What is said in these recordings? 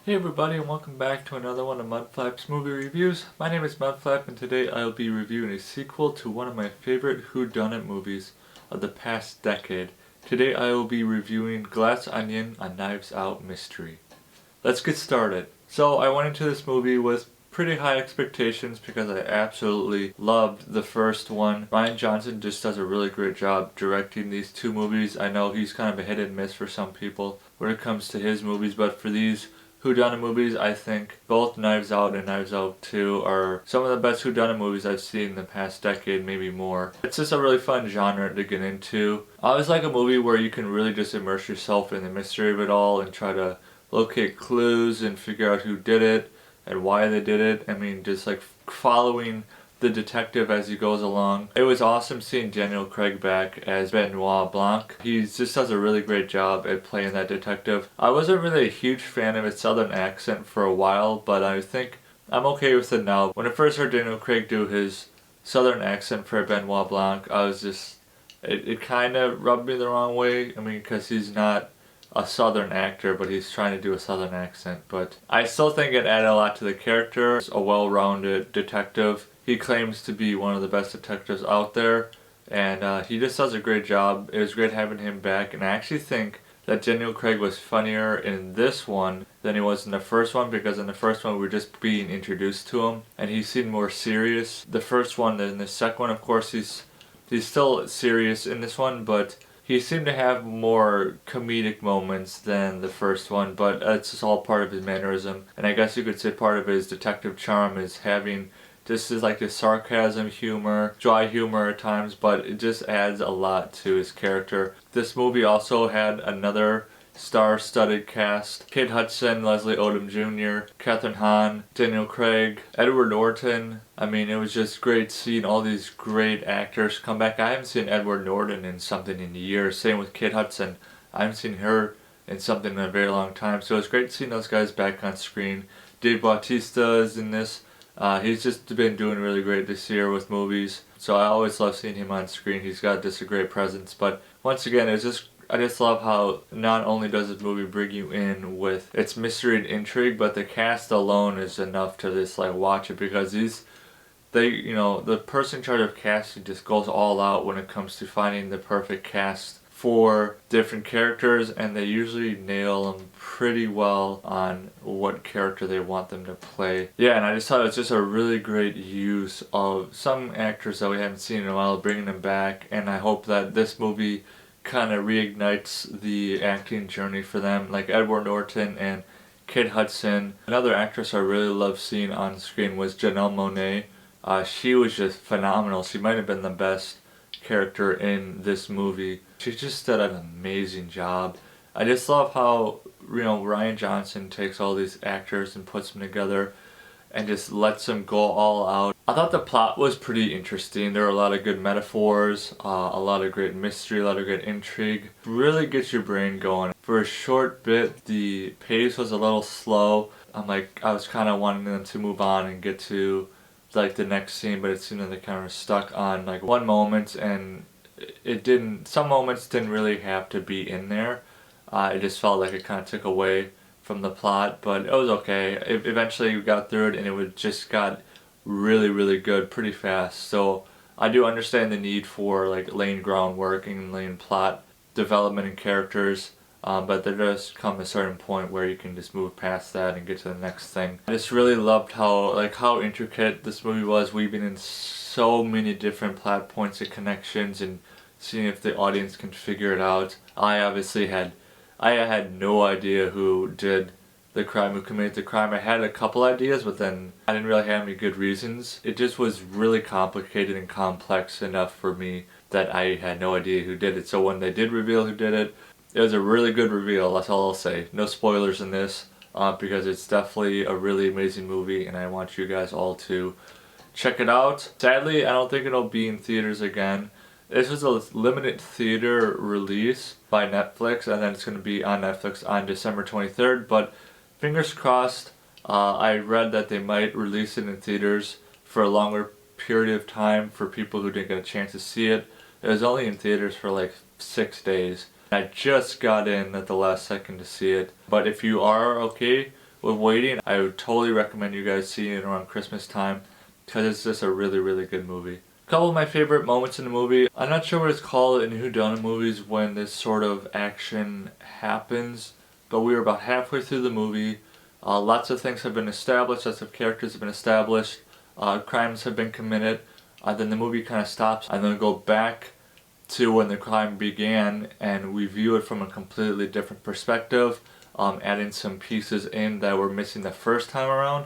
Hey everybody, and welcome back to another one of Mudflap's movie reviews. My name is Mudflap, and today I'll be reviewing a sequel to one of my favorite whodunit movies of the past decade. Today I will be reviewing Glass Onion: A Knives Out Mystery. Let's get started. So I went into this movie with pretty high expectations because I absolutely loved the first one. Rian Johnson just does a really great job directing these two movies. I know he's kind of a hit and miss for some people when it comes to his movies, but for these whodunit movies, I think both Knives Out and Knives Out 2 are some of the best whodunit movies I've seen in the past decade, maybe more. It's just a really fun genre to get into. I always like a movie where you can really just immerse yourself in the mystery of it all and try to locate clues and figure out who did it and why they did it. I mean, just like following the detective as he goes along. It was awesome seeing Daniel Craig back as Benoit Blanc. He just does a really great job at playing that detective. I wasn't really a huge fan of his southern accent for a while, but I think I'm okay with it now. When I first heard Daniel Craig do his southern accent for Benoit Blanc, I was just, it kind of rubbed me the wrong way. I mean, because he's not a southern actor, but he's trying to do a southern accent. But I still think it added a lot to the character. He's a well-rounded detective. He claims to be one of the best detectives out there, and he just does a great job. It was great having him back, and I actually think that Daniel Craig was funnier in this one than he was in the first one, because in the first one we were just being introduced to him, and he seemed more serious. The first one, and the second one, of course, he's still serious in this one, but he seemed to have more comedic moments than the first one, but it's just all part of his mannerism. And I guess you could say part of his detective charm is having just like this sarcasm humor, dry humor at times, but it just adds a lot to his character. This movie also had another star-studded cast. Kate Hudson, Leslie Odom Jr., Kathryn Hahn, Daniel Craig, Edward Norton. I mean, it was just great seeing all these great actors come back. I haven't seen Edward Norton in something in years. Same with Kate Hudson. I haven't seen her in something in a very long time. So it's great seeing those guys back on screen. Dave Bautista is in this. He's just been doing really great this year with movies. So I always love seeing him on screen. He's got just a great presence. But once again, I just love how not only does this movie bring you in with its mystery and intrigue, but the cast alone is enough to just like watch it, because the person in charge of casting just goes all out when it comes to finding the perfect cast for different characters, and they usually nail them pretty well on what character they want them to play. Yeah, and I just thought it was just a really great use of some actors that we haven't seen in a while, bringing them back, and I hope that this movie kind of reignites the acting journey for them, like Edward Norton and Kate Hudson. Another actress I really loved seeing on screen was Janelle Monáe. She was just phenomenal. She might have been the best character in this movie. She just did an amazing job. I just love how, Rian Johnson takes all these actors and puts them together and just lets them go all out. I thought the plot was pretty interesting. There were a lot of good metaphors, a lot of great mystery, a lot of great intrigue. Really gets your brain going. For a short bit, the pace was a little slow. I was kind of wanting them to move on and get to like the next scene, but it seemed like they kind of stuck on like one moment, and some moments didn't really have to be in there. It just felt like it kind of took away from the plot, but it was okay. Eventually we got through it, and it just got really, really good pretty fast. So I do understand the need for like laying groundwork and laying plot development and characters, but there does come a certain point where you can just move past that and get to the next thing. I just really loved how intricate this movie was, weaving in so many different plot points and connections and seeing if the audience can figure it out. I had no idea who did the crime, who committed the crime. I had a couple ideas, but then I didn't really have any good reasons. It just was really complicated and complex enough for me that I had no idea who did it. So when they did reveal who did it, it was a really good reveal, that's all I'll say. No spoilers in this, because it's definitely a really amazing movie, and I want you guys all to check it out. Sadly, I don't think it'll be in theaters again. This was a limited theater release by Netflix, and then it's going to be on Netflix on December 23rd, but fingers crossed. I read that they might release it in theaters for a longer period of time for people who didn't get a chance to see it. It was only in theaters for like 6 days. I just got in at the last second to see it, but if you are okay with waiting, I would totally recommend you guys seeing it around Christmas time because it's just a really, really good movie. A couple of my favorite moments in the movie. I'm not sure what it's called in whodunit movies when this sort of action happens, but we were about halfway through the movie. Lots of things have been established, lots of characters have been established, crimes have been committed, then the movie kind of stops and then we go back to when the crime began and we view it from a completely different perspective, adding some pieces in that were missing the first time around.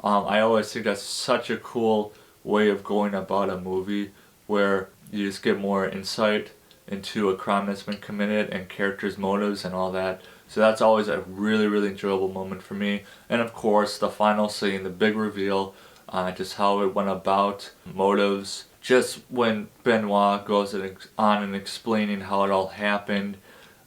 I always think that's such a cool way of going about a movie where you just get more insight into a crime that's been committed and characters' motives and all that. So that's always a really, really enjoyable moment for me. And of course, the final scene, the big reveal, just how it went about, motives. Just when Benoit goes on and explaining how it all happened,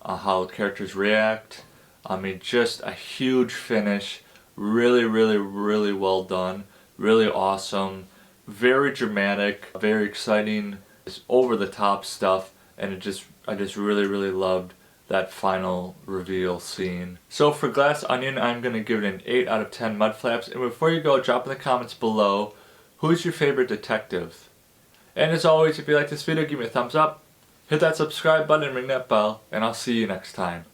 how characters react. I mean, just a huge finish. Really, really, really well done. Really awesome. Very dramatic. Very exciting. Just over the top stuff. And I just really, really loved that final reveal scene. So for Glass Onion, I'm going to give it an 8 out of 10 Mudflaps. And before you go, drop in the comments below, who's your favorite detective? And as always, if you like this video, give me a thumbs up, hit that subscribe button and ring that bell, and I'll see you next time.